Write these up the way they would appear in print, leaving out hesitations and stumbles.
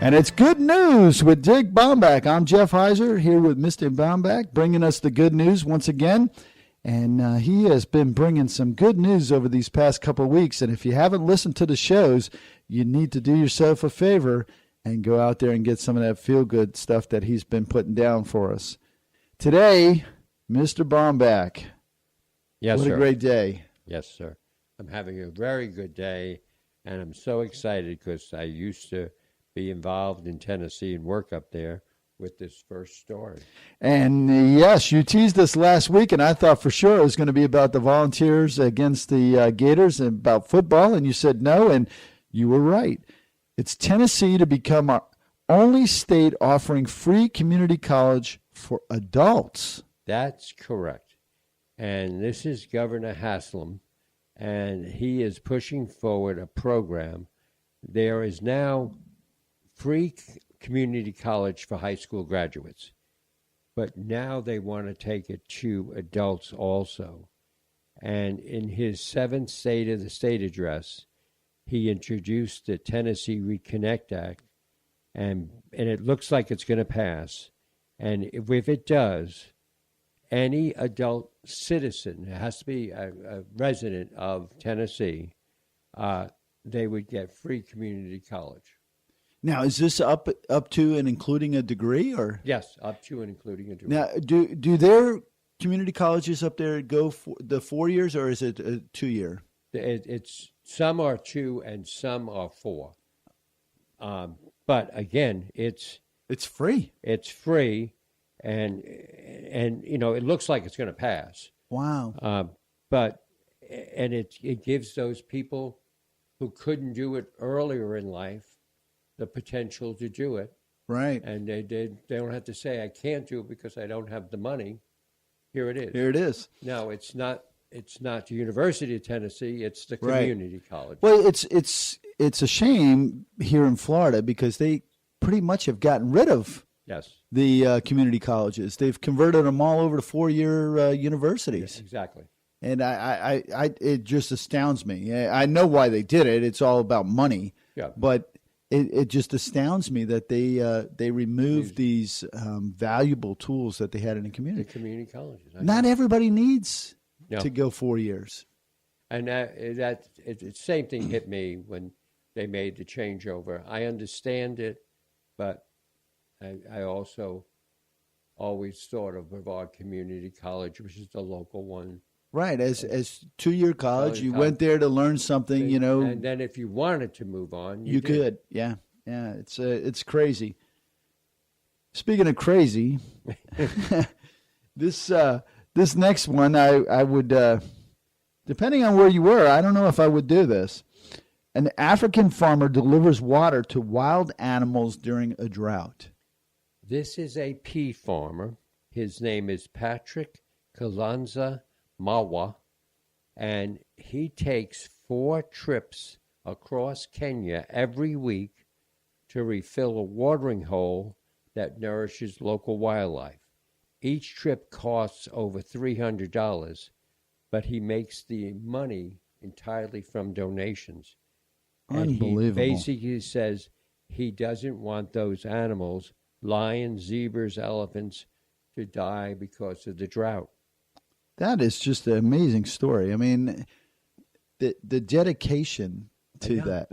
And it's good news with Dick Baumbach. I'm Jeff Heiser here with Mr. Baumbach, bringing us the good news once again. And he has been bringing some good news over these past couple of weeks. And if you haven't listened to the shows, you need to do yourself a favor and go out there and get some of that feel-good stuff that he's been putting down for us. Today, Mr. Baumbach. Yes, what sir. a great day. Yes, sir. I'm having a very good day, and I'm so excited because I used to be involved in Tennessee and work up there with this first story. And yes, you teased us last week, and I thought for sure it was going to be about the Volunteers against the Gators and about football, and you said no, and you were right. It's Tennessee to become our only state offering free community college for adults. That's correct. And this is Governor Haslam, and he is pushing forward a program. There is now free community college for high school graduates, but now they want to take it to adults also. And in his 7th State of the State address, he introduced the Tennessee Reconnect Act, and it looks like it's going to pass. And if it does, any adult citizen, it has to be a resident of Tennessee, they would get free community college. Now, is this up to and including a degree, or? Yes, up to and including a degree. Now, do their community colleges up there go for the 4 years, or is it a 2-year? It's some are 2 and some are 4. But again, it's free. It's free, and you know it looks like it's going to pass. Wow. But it gives those people who couldn't do it earlier in life the potential to do it. Right. And they don't have to say, I can't do it because I don't have the money. Here it is. Here it is. No, it's not the University of Tennessee, it's the community college. Well, it's a shame here in Florida because they pretty much have gotten rid of the community colleges. They've converted them all over to 4-year universities. Yeah, exactly. And I it just astounds me. I know why they did it. It's all about money. Yeah. But it just astounds me that they removed these valuable tools that they had in the community. The community colleges. Not everybody needs to go 4 years. And the same thing hit me when they made the changeover. I understand it, but I also always thought of Brevard Community College, which is the local one. Right, as 2-year college, you went there to learn something, you know. And then if you wanted to move on, you could. Yeah. It's crazy. Speaking of crazy, this next one, I would, depending on where you were, I don't know if I would do this. An African farmer delivers water to wild animals during a drought. This is a pea farmer. His name is Patrick Kalanza Mawa, and he takes 4 trips across Kenya every week to refill a watering hole that nourishes local wildlife. Each trip costs over $300, but he makes the money entirely from donations. Unbelievable. And he basically says he doesn't want those animals, lions, zebras, elephants, to die because of the drought. That is just an amazing story. I mean, the dedication to that.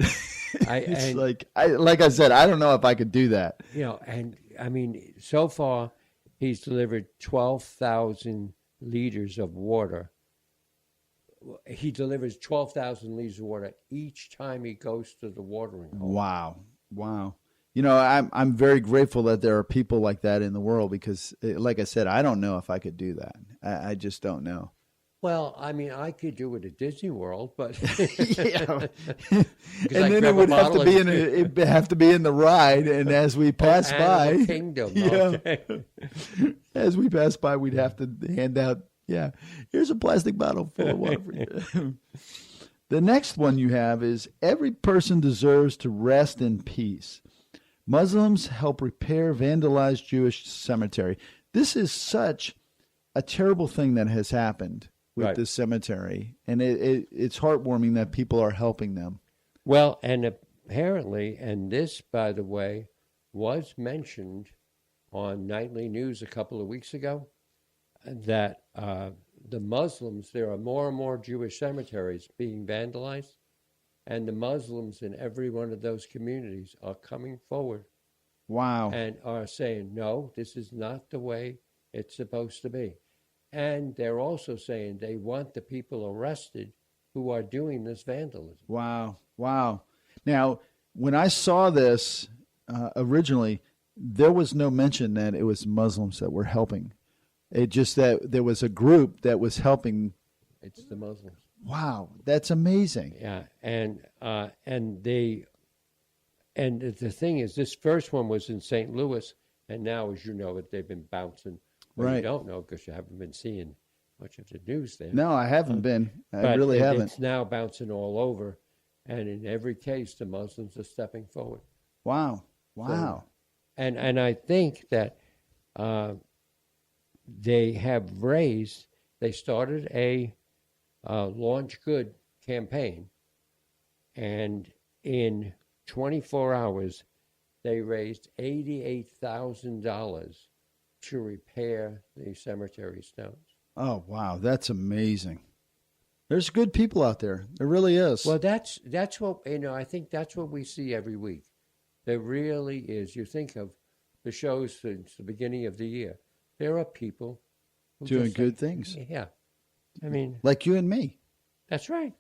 It's like I said, I don't know if I could do that. You know, and I mean, so far he's delivered 12,000 liters of water. He delivers 12,000 liters of water each time he goes to the watering hole. Wow. You know, I'm very grateful that there are people like that in the world because, like I said, I don't know if I could do that. I just don't know. Well, I mean, I could do it at Disney World, but yeah. And then it would have to be in the ride, and as we pass by, Kingdom. Yeah, Okay. As we pass by, we'd have to hand out. Yeah, here's a plastic bottle full of water for you. The next one you have is every person deserves to rest in peace. Muslims help repair vandalized Jewish cemetery. This is such a terrible thing that has happened with this cemetery, and it's heartwarming that people are helping them. Well, and apparently, and this, by the way, was mentioned on nightly news a couple of weeks ago that the Muslims, there are more and more Jewish cemeteries being vandalized, and the Muslims in every one of those communities are coming forward. Wow. And are saying, no, this is not the way it's supposed to be. And they're also saying they want the people arrested who are doing this vandalism. Wow. Wow. Now, when I saw this originally, there was no mention that it was Muslims that were helping. It just that there was a group that was helping. It's the Muslims. Wow, that's amazing. Yeah, and the thing is, this first one was in St. Louis, and now, as you know, they've been bouncing. Well, right. You don't know because you haven't been seeing much of the news there. No, I haven't been. I really haven't. It's now bouncing all over, and in every case, the Muslims are stepping forward. Wow. Wow. So, and I think that they have raised. They started a Launch Good campaign, and in 24 hours, they raised $88,000 to repair the cemetery stones. Oh, wow. That's amazing. There's good people out there. There really is. Well, that's what, I think that's what we see every week. There really is. You think of the shows since the beginning of the year. There are people who doing good things. Yeah. I mean, like you and me. That's right.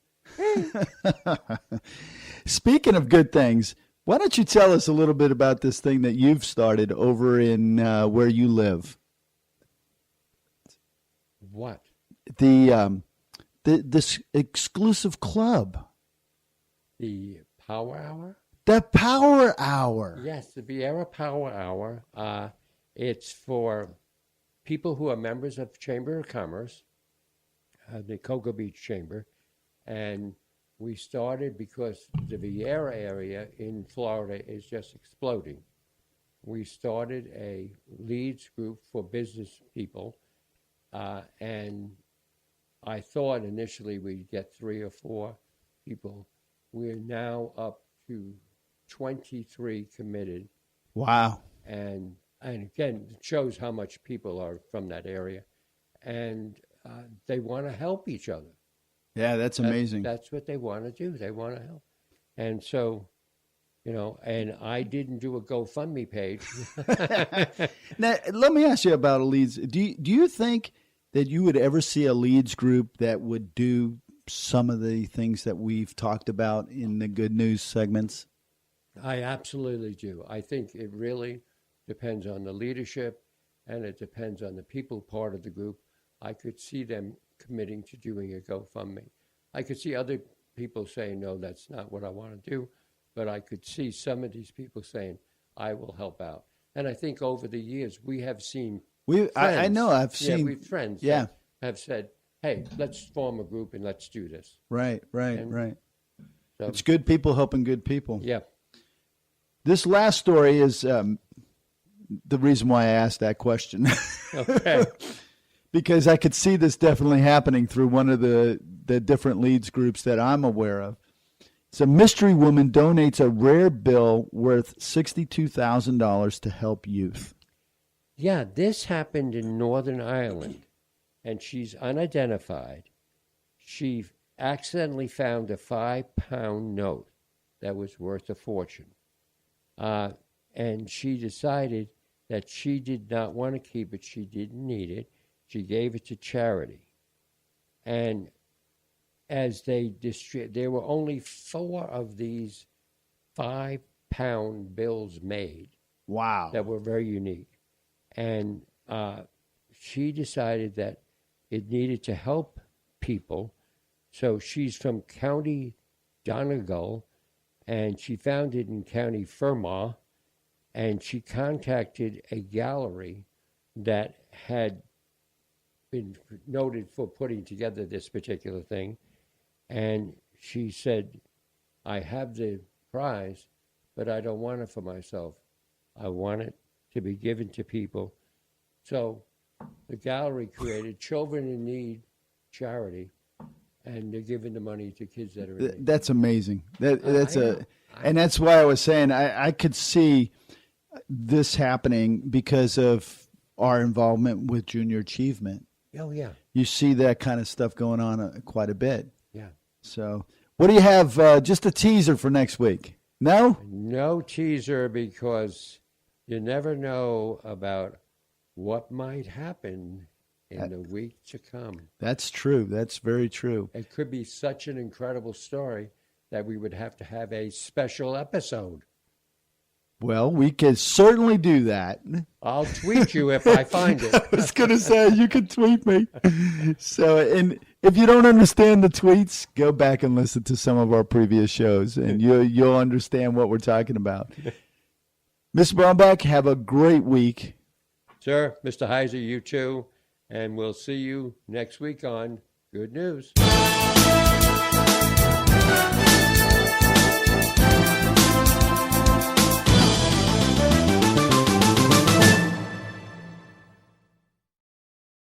Speaking of good things, why don't you tell us a little bit about this thing that you've started over in where you live? What? This exclusive club. The Power Hour? The Power Hour. Yes, the Vieira Power Hour. It's for people who are members of Chamber of Commerce, the Cocoa Beach Chamber, and we started because the Vieira area in Florida is just exploding. We started a leads group for business people, and I thought initially we'd get 3 or 4 people. We're now up to 23 committed. Wow. And again, it shows how much people are from that area. And they want to help each other. Yeah, that's amazing. That's what they want to do. They want to help. And so, and I didn't do a GoFundMe page. Now, let me ask you about a leads. Do you think that you would ever see a leads group that would do some of the things that we've talked about in the good news segments? I absolutely do. I think it really depends on the leadership, and it depends on the people part of the group. I could see them committing to doing a GoFundMe. I could see other people saying, no, that's not what I want to do. But I could see some of these people saying, I will help out. And I think over the years, we have seen I know, I've seen. Yeah, we've friends that have said, hey, let's form a group and let's do this. Right. So, it's good people helping good people. Yeah. This last story is the reason why I asked that question. Okay. Because I could see this definitely happening through one of the different leads groups that I'm aware of. It's a mystery woman donates a rare bill worth $62,000 to help youth. Yeah, this happened in Northern Ireland, and she's unidentified. She accidentally found a 5-pound note that was worth a fortune. And she decided that she did not want to keep it. She didn't need it. She gave it to charity. And as there were only 4 of these 5-pound bills made. Wow. That were very unique. And she decided that it needed to help people. So she's from County Donegal, and she found it in County Fermanagh, and she contacted a gallery that had been noted for putting together this particular thing. And she said, I have the prize, but I don't want it for myself. I want it to be given to people. So the gallery created Children in Need charity, and they're giving the money to kids that are in need. That's amazing. And that's why I was saying I could see this happening because of our involvement with junior achievement. Oh, yeah. You see that kind of stuff going on quite a bit. Yeah. So what do you have? Just a teaser for next week? No? No teaser, because you never know about what might happen in the week to come. That's true. That's very true. It could be such an incredible story that we would have to have a special episode. Well, we can certainly do that. I'll tweet you if I find it. I was going to say, you can tweet me. So, and if you don't understand the tweets, go back and listen to some of our previous shows, and you'll understand what we're talking about. Mr. Baumbach, have a great week. Sir, Mr. Heiser, you too. And we'll see you next week on Good News.